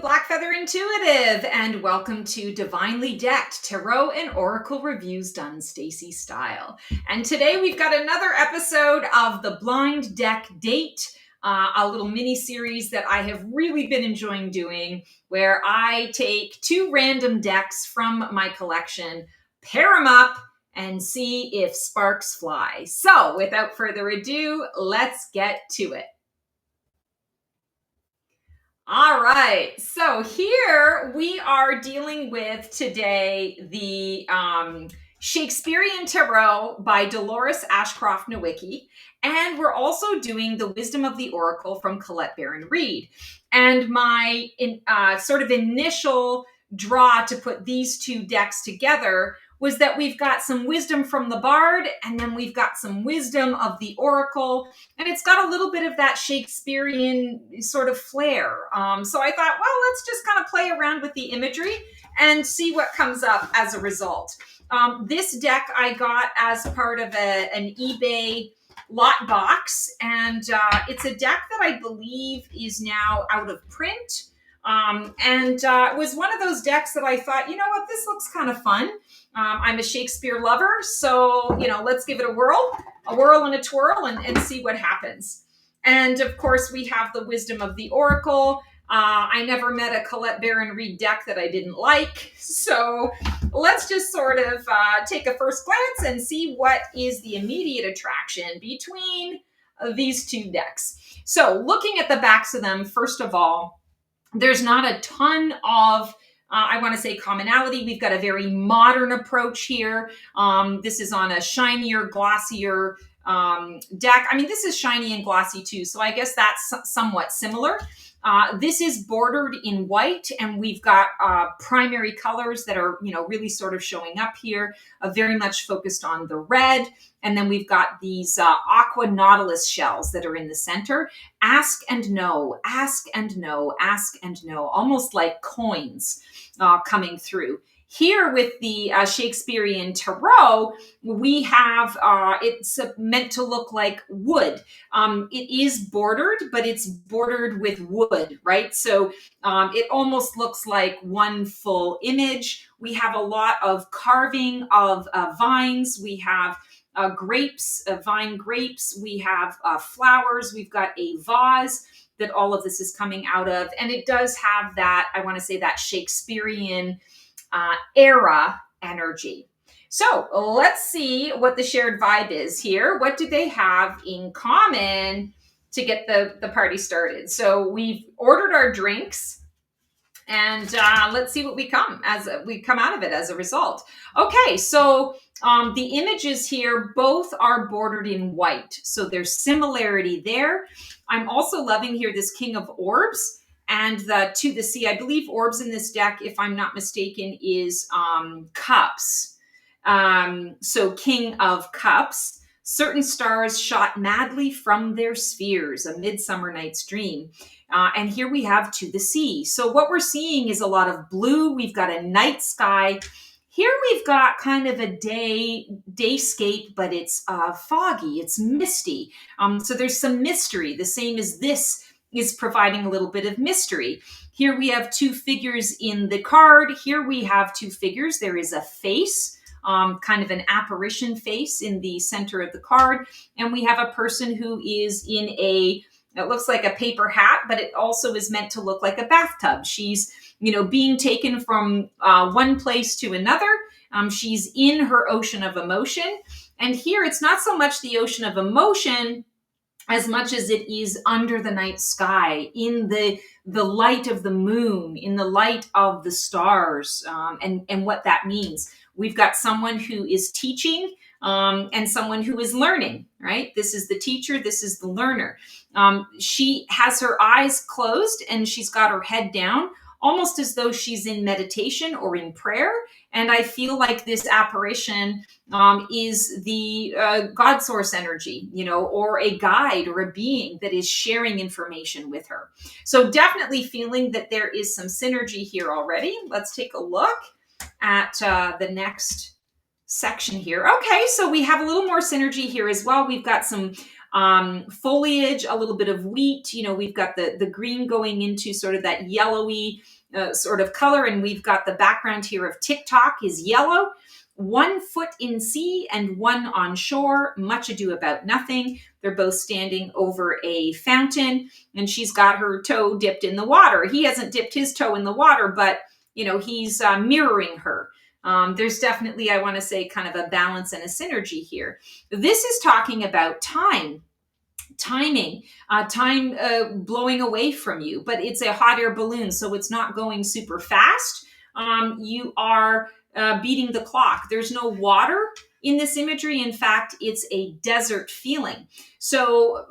Black Feather Intuitive, and welcome to Divinely Decked Tarot and Oracle Reviews done Stacey style. And today we've got another episode of the Blind Deck Date, a little mini series that I have really been enjoying doing, where I take two random decks from my collection, pair them up, and see if sparks fly. So without further ado, let's get to it. All right, so here we are dealing with today the Shakespearean Tarot by Dolores Ashcroft Nowicki, and we're also doing the Wisdom of the Oracle from Colette Baron Reid. And my sort of initial draw to put these two decks together was that we've got some wisdom from the Bard, and then we've got some wisdom of the Oracle, and it's got a little bit of that Shakespearean sort of flair. So I thought, well, let's just kind of play around with the imagery and see what comes up as a result. This deck I got as part of an eBay lot box, and it's a deck that I believe is now out of print. It was one of those decks that I thought, you know what, this looks kind of fun. I'm a Shakespeare lover, so, let's give it a whirl and a twirl and see what happens. And of course, we have the Wisdom of the Oracle. I never met a Colette Baron Reid deck that I didn't like. So let's just sort of take a first glance and see what is the immediate attraction between these two decks. So looking at the backs of them, first of all, there's not a ton of I want to say commonality. We've got a very modern approach here. This is on a shinier, glossier deck. I mean, this is shiny and glossy too, so I guess that's somewhat similar. This is bordered in white, and we've got primary colors that are, really sort of showing up here, very much focused on the red. And then we've got these aqua nautilus shells that are in the center. Ask and no, ask and no, ask and no, almost like coins coming through. Here with the Shakespearean Tarot, we have, it's meant to look like wood. It is bordered, but it's bordered with wood, right? So it almost looks like one full image. We have a lot of carving of vines. We have grapes, vine grapes. We have flowers. We've got a vase that all of this is coming out of. And it does have that, I want to say, that Shakespearean era energy. So let's see what the shared vibe is here. What do they have in common to get the party started? So we've ordered our drinks, and let's see what we come out of it as a result. Okay, so the images here both are bordered in white, so there's similarity there. I'm also loving here this King of Orbs and the To the Sea. I believe orbs in this deck, if I'm not mistaken, is cups. So King of Cups. Certain stars shot madly from their spheres, a midsummer night's dream. And here we have To the Sea. So what we're seeing is a lot of blue. We've got a night sky. Here we've got kind of a dayscape, but it's foggy, it's misty. So there's some mystery, the same as this is providing a little bit of mystery. Here we have two figures in the card. Here we have two figures. There is a face, kind of an apparition face in the center of the card. And we have a person who is in it looks like a paper hat, but it also is meant to look like a bathtub. She's, being taken from one place to another. She's in her ocean of emotion. And here it's not so much the ocean of emotion as much as it is under the night sky, in the light of the moon, in the light of the stars, and what that means. We've got someone who is teaching and someone who is learning, right? This is the teacher, this is the learner. She has her eyes closed and she's got her head down, almost as though she's in meditation or in prayer. And I feel like this apparition is the God source energy, or a guide or a being that is sharing information with her. So definitely feeling that there is some synergy here already. Let's take a look at the next section here. Okay, so we have a little more synergy here as well. We've got some Foliage, a little bit of wheat. We've got the green going into sort of that yellowy sort of color, and we've got the background here of TikTok is yellow. 1 foot in sea and 1 on shore. Much ado about nothing. They're both standing over a fountain, and she's got her toe dipped in the water. He hasn't dipped his toe in the water, but he's mirroring her. There's definitely, I want to say, kind of a balance and a synergy here. This is talking about timing, time blowing away from you, but it's a hot air balloon, so it's not going super fast. You are beating the clock. There's no water in this imagery. In fact, it's a desert feeling. So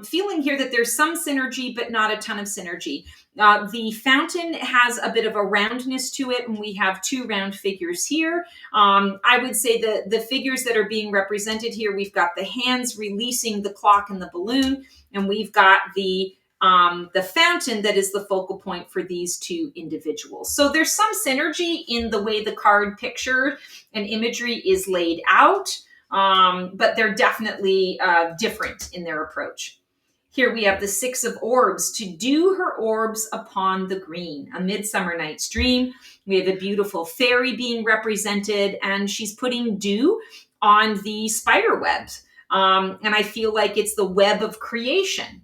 feeling here that there's some synergy, but not a ton of synergy. The fountain has a bit of a roundness to it, and we have 2 round figures here. I would say the figures that are being represented here, we've got the hands releasing the clock and the balloon, and we've got the fountain that is the focal point for these 2 individuals. So there's some synergy in the way the card picture and imagery is laid out, but they're definitely different in their approach. Here we have the 6 of orbs, to dew her orbs upon the green, a midsummer night's dream. We have a beautiful fairy being represented, and she's putting dew on the spider webs. And I feel like it's the web of creation,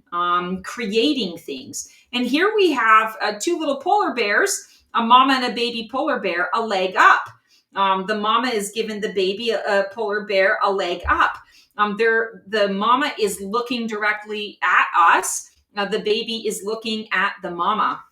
creating things. And here we have 2 little polar bears, a mama and a baby polar bear, a leg up. The mama is giving the baby, a polar bear, a leg up. The mama is looking directly at us. The baby is looking at the mama.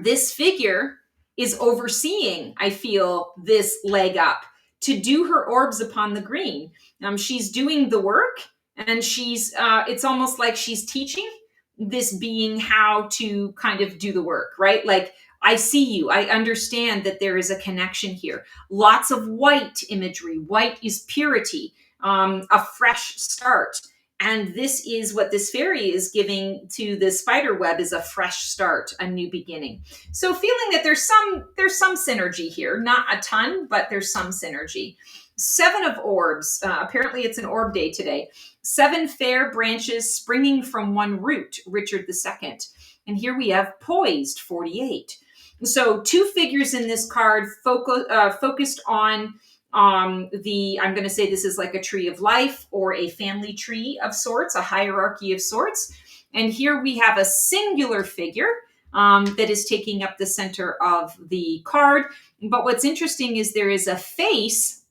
This figure is overseeing, I feel, this leg up to do her orbs upon the green. She's doing the work, and it's almost like she's teaching this being how to kind of do the work, right? Like, I see you. I understand that there is a connection here. Lots of white imagery. White is purity, a fresh start. And this is what this fairy is giving to the spider web, is a fresh start, a new beginning. So feeling that there's some synergy here, not a ton, but there's some synergy. 7 of orbs. Apparently it's an orb day today. 7 fair branches springing from one root, Richard II. And here we have poised, 48. So 2 figures in this card focused on I'm going to say this is like a tree of life or a family tree of sorts, a hierarchy of sorts. And here we have a singular figure that is taking up the center of the card. But what's interesting is there is a face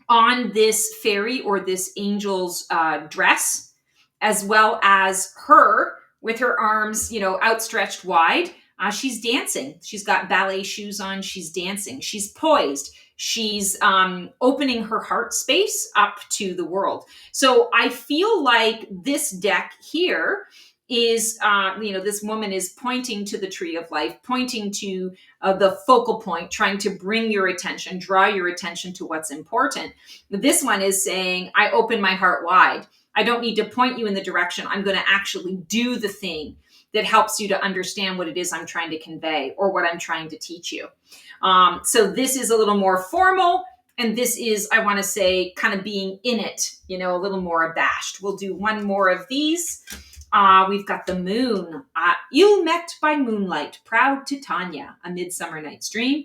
on this fairy or this angel's dress, as well as her with her arms, outstretched wide. She's dancing. She's got ballet shoes on. She's dancing. She's poised. She's opening her heart space up to the world. So I feel like this deck here is, this woman is pointing to the tree of life, pointing to the focal point, trying to bring your attention, draw your attention to what's important. This one is saying, I open my heart wide. I don't need to point you in the direction. I'm going to actually do the thing that helps you to understand what it is I'm trying to convey or what I'm trying to teach you. So this is a little more formal, and this is, I want to say, kind of being in it, a little more abashed. We'll do one more of these. We've got the moon. Il met by moonlight, proud Titania, a midsummer night's dream.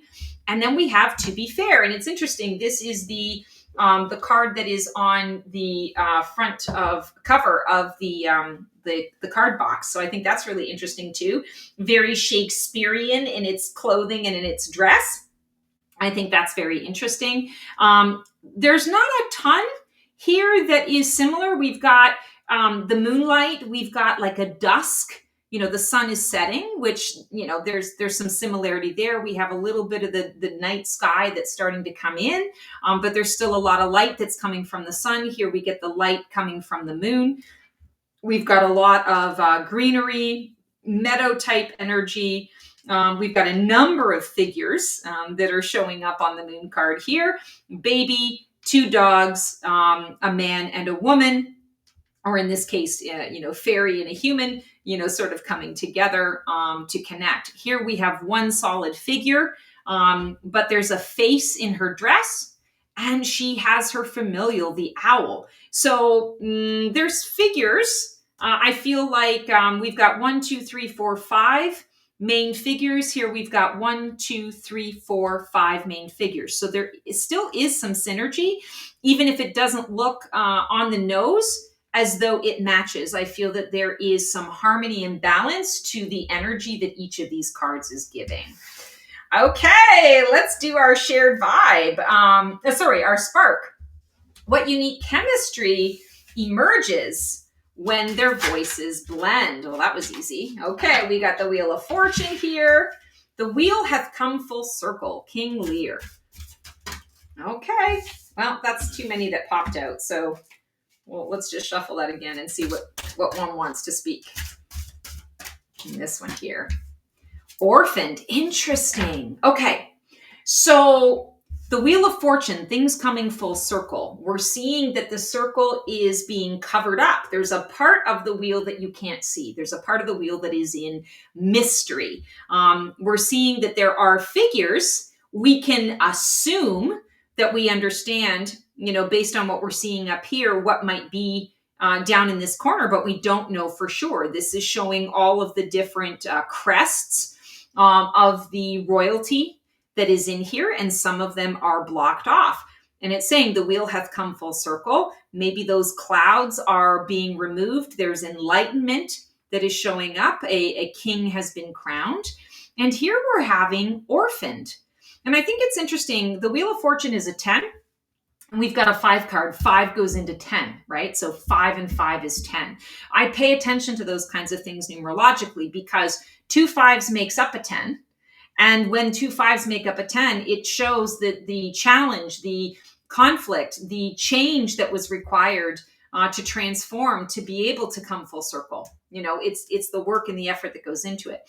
And then we have to be fair. And it's interesting. This is the card that is on the front of cover of the card box. So I think that's really interesting too. Very Shakespearean in its clothing and in its dress. I think that's very interesting. There's not a ton here that is similar. We've got the moonlight. We've got like a dusk. The sun is setting, which, there's some similarity there. We have a little bit of the night sky that's starting to come in, but there's still a lot of light that's coming from the sun. Here we get the light coming from the moon. We've got a lot of greenery, meadow type energy. We've got a number of figures that are showing up on the moon card here. Baby, 2 dogs, a man and a woman, or in this case, fairy and a human, sort of coming together to connect. Here we have one solid figure, but there's a face in her dress, and she has her familial, the owl. So there's figures. I feel like we've got 1, 2, 3, 4, 5 main figures. Here we've got 1, 2, 3, 4, 5 main figures. So still is some synergy, even if it doesn't look on the nose as though it matches. I feel that there is some harmony and balance to the energy that each of these cards is giving. Okay, let's do our shared vibe. Our spark. What unique chemistry emerges when their voices blend? Well, that was easy. Okay, we got the Wheel of Fortune here. The wheel hath come full circle, King Lear. Okay, well, that's too many that popped out. So, well, let's just shuffle that again and see what one wants to speak. And this one here. Orphaned, interesting. Okay, so the Wheel of Fortune, things coming full circle. We're seeing that the circle is being covered up. There's a part of the wheel that you can't see. There's a part of the wheel that is in mystery. We're seeing that there are figures. We can assume that we understand, based on what we're seeing up here, what might be down in this corner, but we don't know for sure. This is showing all of the different crests of the royalty that is in here, and some of them are blocked off. And it's saying the wheel hath come full circle. Maybe those clouds are being removed. There's enlightenment that is showing up. A king has been crowned. And here we're having orphaned. And I think it's interesting. The Wheel of Fortune is a 10. And we've got a 5 card. 5 goes into 10, right? So 5 and 5 is 10. I pay attention to those kinds of things numerologically because 2 5s makes up a 10. And when 2 5s make up a 10, it shows that the challenge, the conflict, the change that was required to transform, to be able to come full circle. It's the work and the effort that goes into it.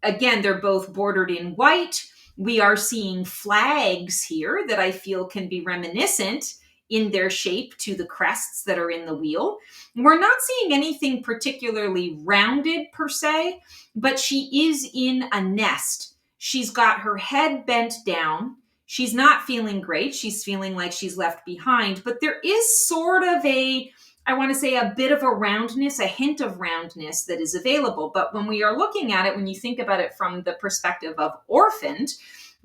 Again, they're both bordered in white. We are seeing flags here that I feel can be reminiscent in their shape to the crests that are in the wheel. We're not seeing anything particularly rounded per se, but she is in a nest. She's got her head bent down. She's not feeling great. She's feeling like she's left behind, but there is sort of a bit of a roundness, a hint of roundness that is available. But when we are looking at it, when you think about it from the perspective of orphaned,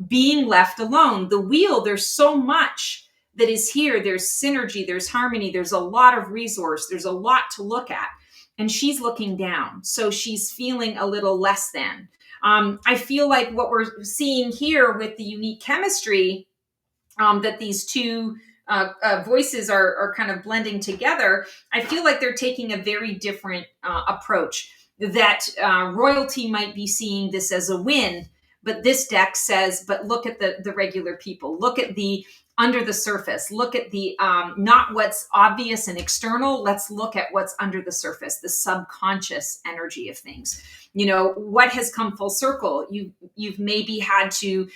being left alone, the wheel, there's so much that is here. There's synergy, there's harmony, there's a lot of resource, there's a lot to look at. And she's looking down. So she's feeling a little less than. I feel like what we're seeing here with the unique chemistry, that these two voices are kind of blending together, I feel like they're taking a very different approach. That royalty might be seeing this as a win, but this deck says, but look at the regular people. Look at the under the surface. Look at the not what's obvious and external. Let's look at what's under the surface, the subconscious energy of things. What has come full circle? You've maybe had to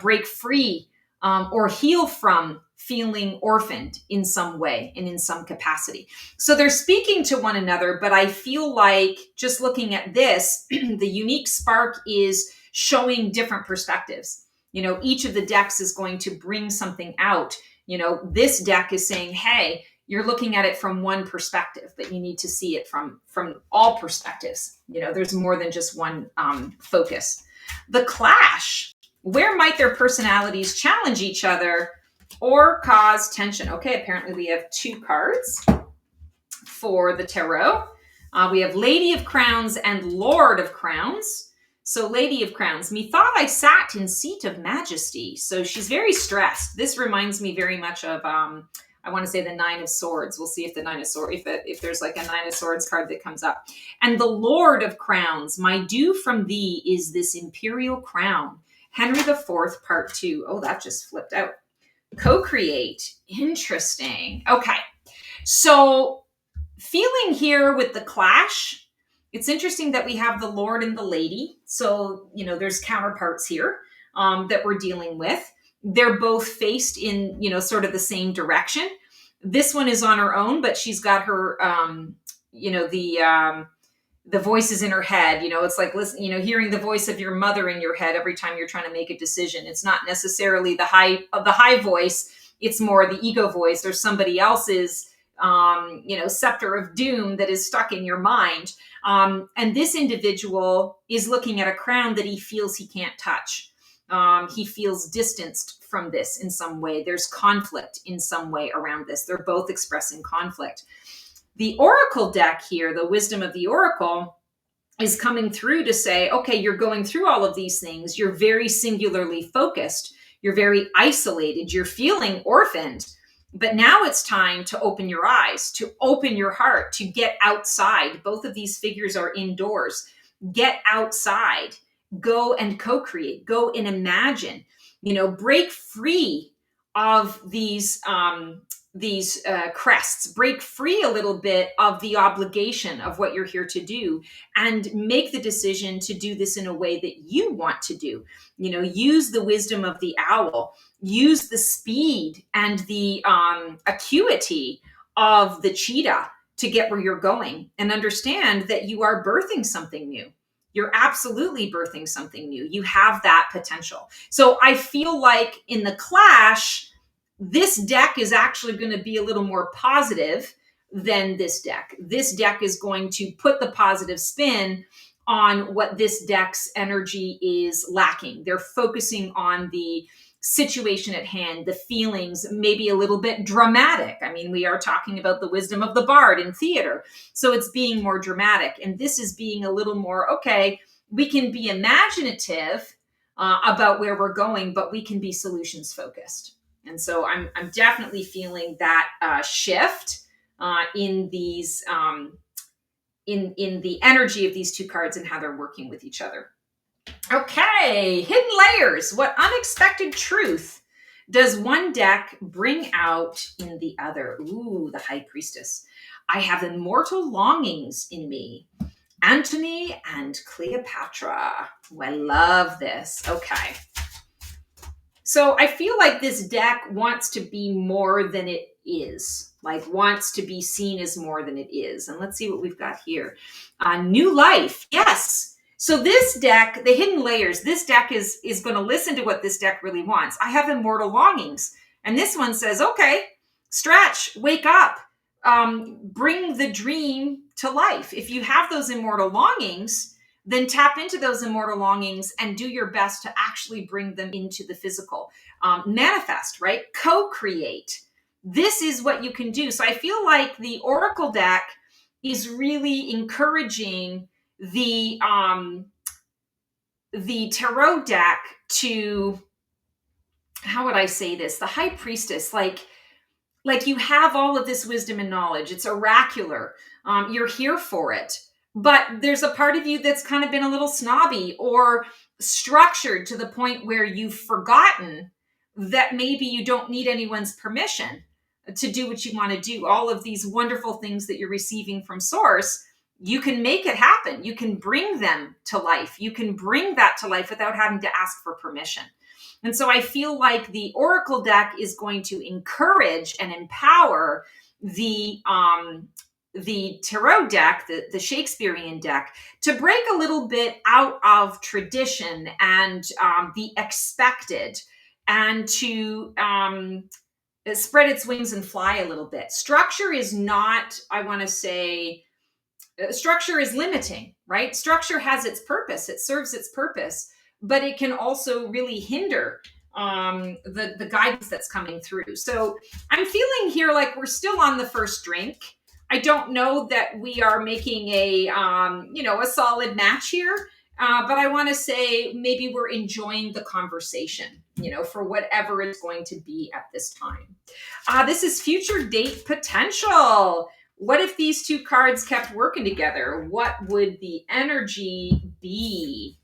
break free or heal from feeling orphaned in some way and in some capacity. So they're speaking to one another, but I feel like just looking at this, the unique spark is showing different perspectives. Each of the decks is going to bring something out. This deck is saying, hey, you're looking at it from one perspective, but you need to see it from all perspectives. There's more than just one focus. The clash. Where might their personalities challenge each other or cause tension? Okay, apparently we have 2 cards for the tarot. We have Lady of Crowns and Lord of Crowns. So Lady of Crowns, methought I sat in seat of majesty. So she's very stressed. This reminds me very much of, I want to say the 9 of Swords. We'll see if the 9 of Swords, if there's like a 9 of Swords card that comes up. And the Lord of Crowns, my due from thee is this imperial crown. Henry IV, part 2. Oh, that just flipped out. Co-create. Interesting. Okay. So feeling here with the clash, it's interesting that we have the Lord and the Lady. So, there's counterparts here that we're dealing with. They're both faced in, sort of the same direction. This one is on her own, but she's got her, the voices in her head. It's like, listen, hearing the voice of your mother in your head every time you're trying to make a decision. It's not necessarily the high voice. It's more the ego voice or somebody else's, scepter of doom that is stuck in your mind. And this individual is looking at a crown that he feels he can't touch. He feels distanced from this in some way. There's conflict in some way around this. They're both expressing conflict. The Oracle deck here, the wisdom of the Oracle, is coming through to say, okay, you're going through all of these things. You're very singularly focused. You're very isolated. You're feeling orphaned. But now it's time to open your eyes, to open your heart, to get outside. Both of these figures are indoors. Get outside. Go and co-create. Go and imagine. Break free of these crests. Break free a little bit of the obligation of what you're here to do, and make the decision to do this in a way that you want to do. Use the wisdom of the owl. Use the speed and the acuity of the cheetah to get where you're going, and understand that you are birthing something new. You're absolutely birthing something new. You have that potential. So I feel like in the clash, this deck is actually going to be a little more positive than this deck. This deck is going to put the positive spin on what this deck's energy is lacking. They're focusing on the situation at hand, the feelings, maybe a little bit dramatic. I mean, we are talking about the wisdom of the bard in theater. So it's being more dramatic. And this is being a little more, okay, we can be imaginative about where we're going, but we can be solutions focused. And so I'm definitely feeling that shift in these in the energy of these two cards and how they're working with each other. Okay, hidden layers. What unexpected truth does one deck bring out in the other? Ooh, the High Priestess. I have immortal longings in me. Antony and Cleopatra. Oh, I love this. Okay. So I feel like this deck wants to be more than it is, like wants to be seen as more than it is. And let's see what we've got here. New life. Yes. So this deck, the hidden layers, this deck is going to listen to what this deck really wants. I have immortal longings. And this one says, okay, stretch, wake up, bring the dream to life. If you have those immortal longings, then tap into those immortal longings and do your best to actually bring them into the physical. Manifest, right? Co-create. This is what you can do. So I feel like the Oracle deck is really encouraging the Tarot deck to, how would I say this? The High Priestess, like you have all of this wisdom and knowledge. It's oracular. You're here for it. But there's a part of you that's kind of been a little snobby or structured to the point where you've forgotten that maybe you don't need anyone's permission to do what you want to do. All of these wonderful things that you're receiving from Source, you can make it happen. You can bring them to life. You can bring that to life without having to ask for permission. And so I feel like the Oracle deck is going to encourage and empower the Tarot deck, the Shakespearean deck, to break a little bit out of tradition and the expected, and to spread its wings and fly a little bit. Structure is not, I want to say, structure is limiting, right? Structure has its purpose. It serves its purpose, but it can also really hinder the guidance that's coming through. So I'm feeling here like we're still on the first drink. I don't know that we are making a solid match here, but I want to say maybe we're enjoying the conversation, for whatever it's going to be at this time. This is future date potential. What if these two cards kept working together? What would the energy be?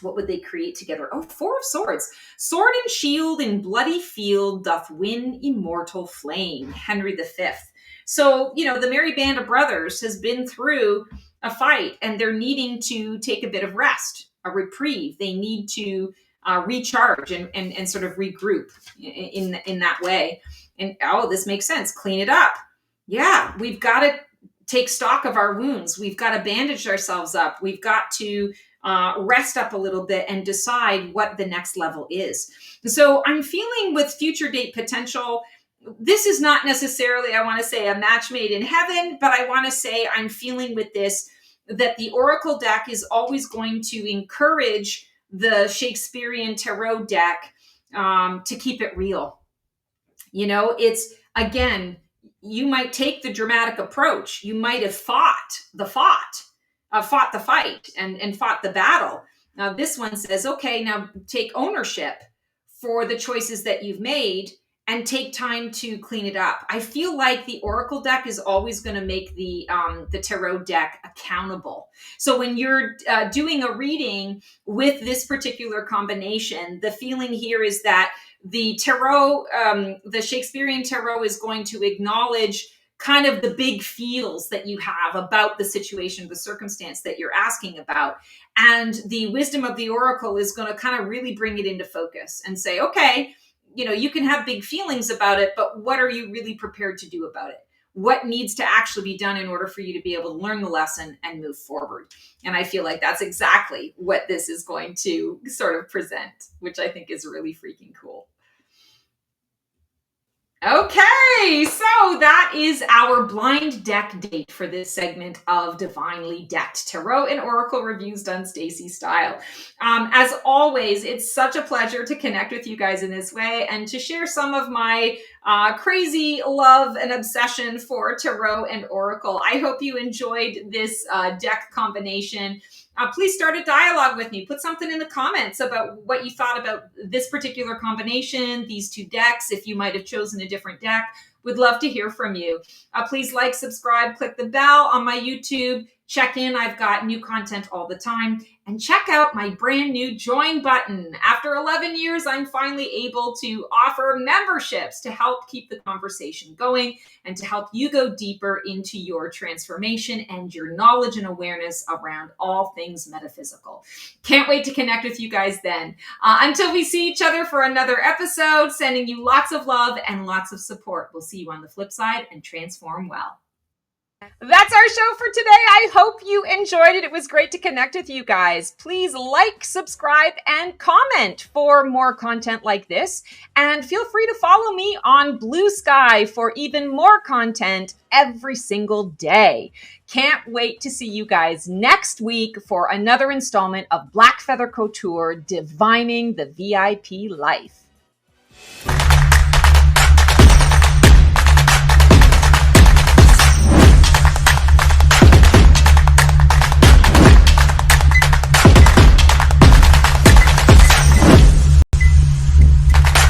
What would they create together? Oh, Four of Swords. Sword and shield in bloody field doth win immortal flame. Henry V. So, the merry band of brothers has been through a fight, and they're needing to take a bit of rest, a reprieve. They need to recharge and sort of regroup in that way. And, this makes sense. Clean it up. Yeah, we've got to take stock of our wounds. We've got to bandage ourselves up. We've got to rest up a little bit and decide what the next level is. So I'm feeling with future date potential, this is not necessarily, I want to say, a match made in heaven, but I want to say I'm feeling with this that the Oracle deck is always going to encourage the Shakespearean Tarot deck to keep it real. You know, it's, again, you might take the dramatic approach. You might have fought the fight and fought the battle. Now, this one says, okay, now take ownership for the choices that you've made and take time to clean it up. I feel like the Oracle deck is always going to make the Tarot deck accountable. So when you're doing a reading with this particular combination, the feeling here is that the Tarot, the Shakespearean Tarot, is going to acknowledge kind of the big feels that you have about the situation, the circumstance that you're asking about. And the wisdom of the Oracle is going to kind of really bring it into focus and say, okay, you know, you can have big feelings about it, but what are you really prepared to do about it? What needs to actually be done in order for you to be able to learn the lesson and move forward? And I feel like that's exactly what this is going to sort of present, which I think is really freaking cool. Okay, so that is our blind deck date for this segment of Divinely Decked Tarot and Oracle Reviews done Stacey style. As always, it's such a pleasure to connect with you guys in this way and to share some of my crazy love and obsession for Tarot and Oracle. I hope you enjoyed this deck combination. Please start a dialogue with me. Put something in the comments about what you thought about this particular combination, these two decks, if you might have chosen a different deck. Would love to hear from you. Please like, subscribe, click the bell on my YouTube. Check in. I've got new content all the time. And check out my brand new join button. After 11 years, I'm finally able to offer memberships to help keep the conversation going and to help you go deeper into your transformation and your knowledge and awareness around all things metaphysical. Can't wait to connect with you guys then. Until we see each other for another episode, sending you lots of love and lots of support. We'll see you on the flip side and transform well. That's our show for today. I hope you enjoyed it. It was great to connect with you guys. Please like, subscribe, and comment for more content like this. And feel free to follow me on Blue Sky for even more content every single day. Can't wait to see you guys next week for another installment of Black Feather Couture, Divining the VIP Life.